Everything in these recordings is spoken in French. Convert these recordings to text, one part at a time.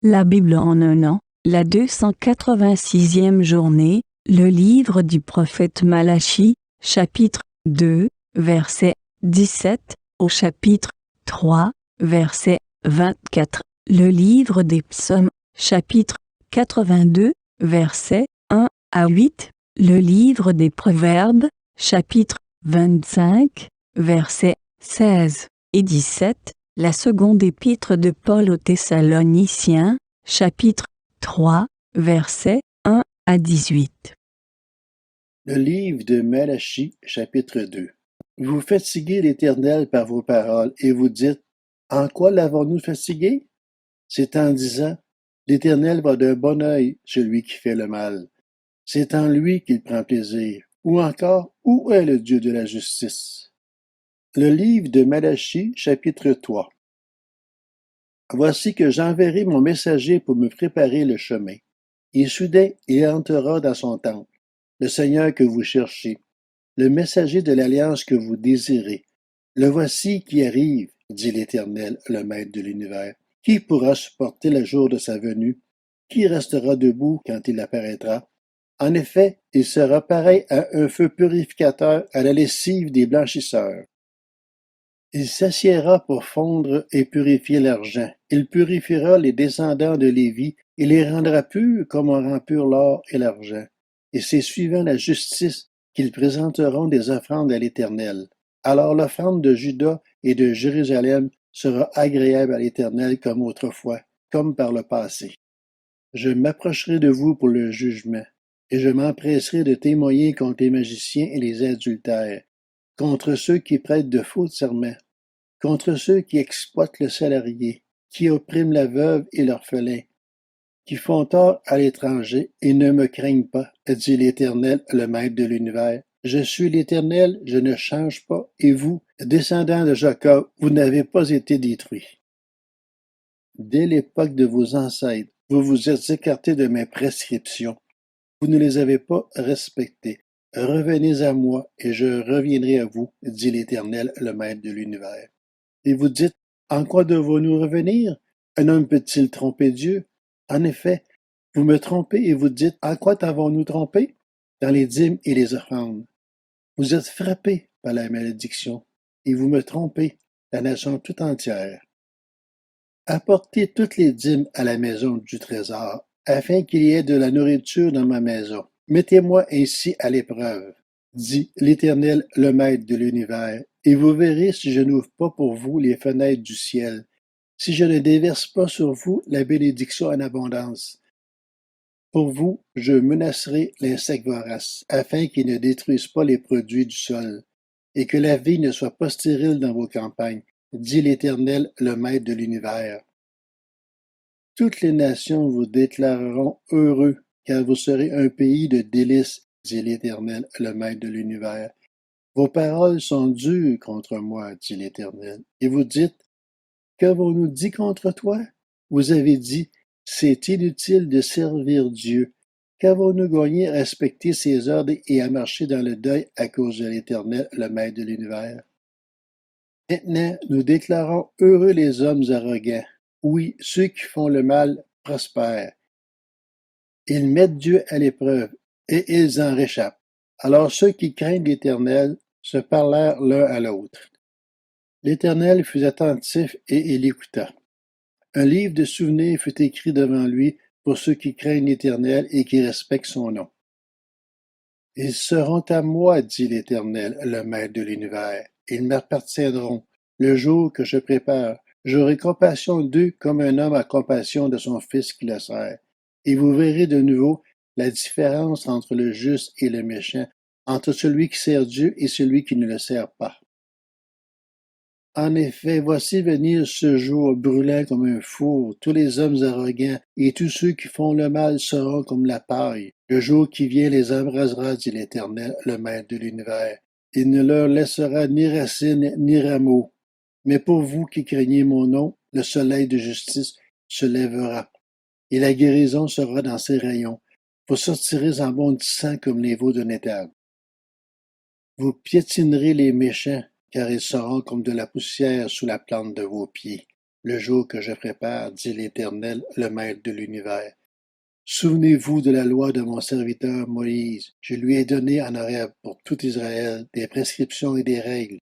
La Bible en un an, la 286e journée, le livre du prophète Malachie, chapitre 2, verset 17, au chapitre 3, verset 24, le livre des psaumes, chapitre 82, versets 1 à 8, le livre des proverbes, chapitre 25, versets 16 et 17, la seconde épître de Paul aux Thessaloniciens, chapitre 3, versets 1 à 18. Le livre de Malachie, chapitre 2. Vous fatiguez l'Éternel par vos paroles, et vous dites, en quoi l'avons-nous fatigué? C'est en disant, l'Éternel voit d'un bon œil celui qui fait le mal. C'est en lui qu'il prend plaisir. Ou encore, où est le Dieu de la justice? Le livre de Malachie, chapitre 3. Voici que j'enverrai mon messager pour me préparer le chemin. Et soudain, il entrera dans son temple, le Seigneur que vous cherchez, le messager de l'alliance que vous désirez. Le voici qui arrive, dit l'Éternel, le Maître de l'univers. Qui pourra supporter le jour de sa venue? Qui restera debout quand il apparaîtra? En effet, il sera pareil à un feu purificateur à la lessive des blanchisseurs. Il s'assiera pour fondre et purifier l'argent. Il purifiera les descendants de Lévi et les rendra purs comme on rend pur l'or et l'argent. Et c'est suivant la justice qu'ils présenteront des offrandes à l'Éternel. Alors l'offrande de Juda et de Jérusalem sera agréable à l'Éternel comme autrefois, comme par le passé. Je m'approcherai de vous pour le jugement, et je m'empresserai de témoigner contre les magiciens et les adultères, contre ceux qui prêtent de faux serments, contre ceux qui exploitent le salarié, qui oppriment la veuve et l'orphelin, qui font tort à l'étranger et ne me craignent pas, dit l'Éternel, le Maître de l'univers. Je suis l'Éternel, je ne change pas, et vous, descendants de Jacob, vous n'avez pas été détruits. Dès l'époque de vos ancêtres, vous vous êtes écartés de mes prescriptions. Vous ne les avez pas respectées. Revenez à moi, et je reviendrai à vous, dit l'Éternel, le Maître de l'univers. Et vous dites, en quoi devons-nous revenir? Un homme peut-il tromper Dieu? En effet, vous me trompez et vous dites, en quoi t'avons-nous trompé? Dans les dîmes et les offrandes. Vous êtes frappés par la malédiction, et vous me trompez, la nation tout entière. Apportez toutes les dîmes à la maison du trésor, afin qu'il y ait de la nourriture dans ma maison. Mettez-moi ainsi à l'épreuve, dit l'Éternel, le Maître de l'univers, et vous verrez si je n'ouvre pas pour vous les fenêtres du ciel, si je ne déverse pas sur vous la bénédiction en abondance. Pour vous, je menacerai l'insecte vorace, afin qu'il ne détruise pas les produits du sol, et que la vie ne soit pas stérile dans vos campagnes, dit l'Éternel, le Maître de l'univers. Toutes les nations vous déclareront heureux, car vous serez un pays de délices, dit l'Éternel, le Maître de l'univers. Vos paroles sont dures contre moi, dit l'Éternel, et vous dites, qu'avons-nous dit contre toi? Vous avez dit, c'est inutile de servir Dieu. Qu'avons-nous gagné à respecter ses ordres et à marcher dans le deuil à cause de l'Éternel, le Maître de l'univers? Maintenant, nous déclarons heureux les hommes arrogants. Oui, ceux qui font le mal prospèrent. Ils mettent Dieu à l'épreuve, et ils en réchappent. Alors ceux qui craignent l'Éternel se parlèrent l'un à l'autre. L'Éternel fut attentif et il écouta. Un livre de souvenirs fut écrit devant lui pour ceux qui craignent l'Éternel et qui respectent son nom. Ils seront à moi, dit l'Éternel, le Maître de l'univers. Ils m'appartiendront. Le jour que je prépare, j'aurai compassion d'eux comme un homme a compassion de son fils qui le sert. Et vous verrez de nouveau la différence entre le juste et le méchant, entre celui qui sert Dieu et celui qui ne le sert pas. En effet, voici venir ce jour brûlant comme un four, tous les hommes arrogants et tous ceux qui font le mal seront comme la paille. Le jour qui vient les embrasera, dit l'Éternel, le Maître de l'univers. Il ne leur laissera ni racines ni rameaux. Mais pour vous qui craignez mon nom, le soleil de justice se lèvera, et la guérison sera dans ses rayons. Vous sortirez en bondissant comme les veaux d'un étable. Vous piétinerez les méchants, car ils seront comme de la poussière sous la plante de vos pieds. le jour que je prépare, dit l'Éternel, le Maître de l'univers. Souvenez-vous de la loi de mon serviteur Moïse. Je lui ai donné en arrière pour tout Israël des prescriptions et des règles.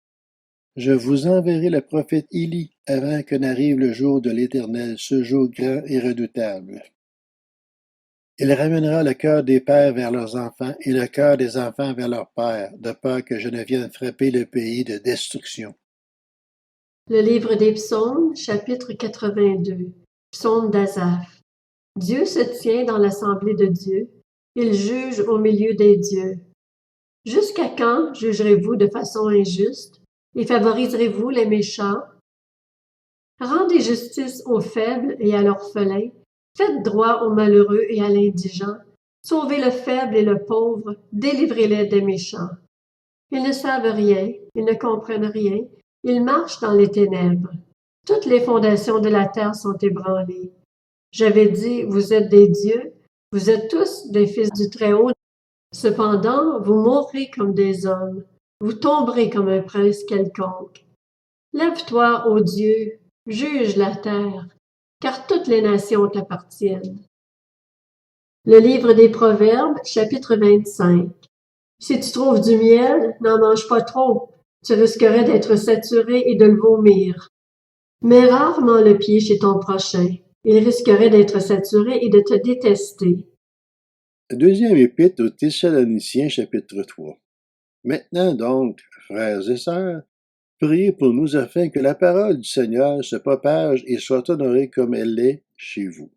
Je vous enverrai le prophète Élie avant que n'arrive le jour de l'Éternel, ce jour grand et redoutable. Il ramènera le cœur des pères vers leurs enfants et le cœur des enfants vers leurs pères, de peur que je ne vienne frapper le pays de destruction. Le livre des psaumes, chapitre 82. Psaume d'Asaph. Dieu se tient dans l'assemblée de Dieu. Il juge au milieu des dieux. Jusqu'à quand jugerez-vous de façon injuste et favoriserez-vous les méchants? Rendez justice aux faibles et à l'orphelin. Faites droit aux malheureux et à l'indigent. Sauvez le faible et le pauvre. Délivrez-les des méchants. Ils ne savent rien, ils ne comprennent rien. Ils marchent dans les ténèbres. Toutes les fondations de la terre sont ébranlées. J'avais dit, vous êtes des dieux, vous êtes tous des fils du Très-Haut. Cependant, vous mourrez comme des hommes, vous tomberez comme un prince quelconque. Lève-toi, ô Dieu, juge la terre, car toutes les nations t'appartiennent. Le livre des Proverbes, chapitre 25. Si tu trouves du miel, n'en mange pas trop. Tu risquerais d'être saturé et de le vomir. Mets rarement le pied chez ton prochain. Il risquerait d'être saturé et de te détester. Deuxième épître aux Thessaloniciens, chapitre 3. Maintenant donc, frères et sœurs, priez pour nous afin que la parole du Seigneur se propage et soit honorée comme elle l'est chez vous,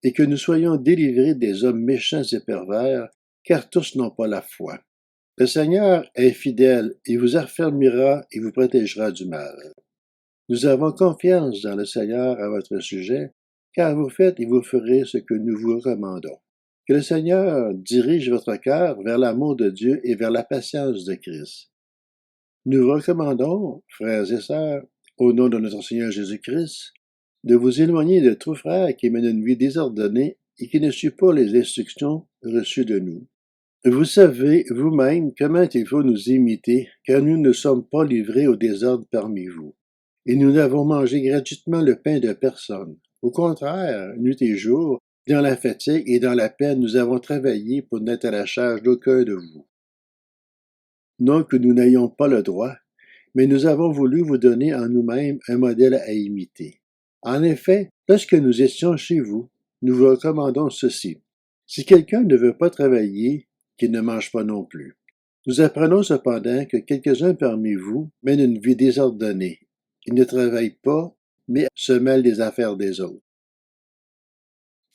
et que nous soyons délivrés des hommes méchants et pervers, car tous n'ont pas la foi. Le Seigneur est fidèle, il vous affermira et vous protégera du mal. Nous avons confiance dans le Seigneur à votre sujet, car vous faites et vous ferez ce que nous vous recommandons. Que le Seigneur dirige votre cœur vers l'amour de Dieu et vers la patience de Christ. Nous vous recommandons, frères et sœurs, au nom de notre Seigneur Jésus-Christ, de vous éloigner de tout frère qui mène une vie désordonnée et qui ne suit pas les instructions reçues de nous. Vous savez vous-même comment il faut nous imiter, car nous ne sommes pas livrés au désordre parmi vous. Et nous n'avons mangé gratuitement le pain de personne. Au contraire, nuit et jour, dans la fatigue et dans la peine, nous avons travaillé pour n'être à la charge d'aucun de vous. Non que nous n'ayons pas le droit, mais nous avons voulu vous donner en nous-mêmes un modèle à imiter. En effet, lorsque nous étions chez vous, nous vous recommandons ceci. Si quelqu'un ne veut pas travailler, qu'il ne mange pas non plus. Nous apprenons cependant que quelques-uns parmi vous mènent une vie désordonnée. Ils ne travaillent pas, mais se mêlent des affaires des autres.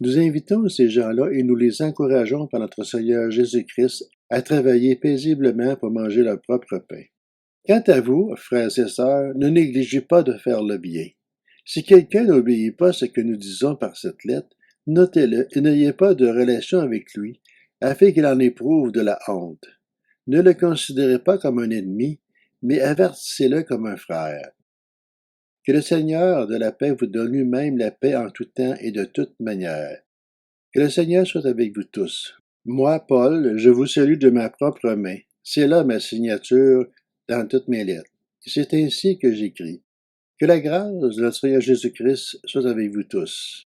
Nous invitons ces gens-là et nous les encourageons par notre Seigneur Jésus-Christ à travailler paisiblement pour manger leur propre pain. Quant à vous, frères et sœurs, ne négligez pas de faire le bien. Si quelqu'un n'obéit pas à ce que nous disons par cette lettre, notez-le et n'ayez pas de relation avec lui, afin qu'il en éprouve de la honte. Ne le considérez pas comme un ennemi, mais avertissez-le comme un frère. Que le Seigneur de la paix vous donne lui-même la paix en tout temps et de toute manière. Que le Seigneur soit avec vous tous. Moi, Paul, je vous salue de ma propre main. C'est là ma signature dans toutes mes lettres. Et c'est ainsi que j'écris. Que la grâce de notre Seigneur Jésus-Christ soit avec vous tous.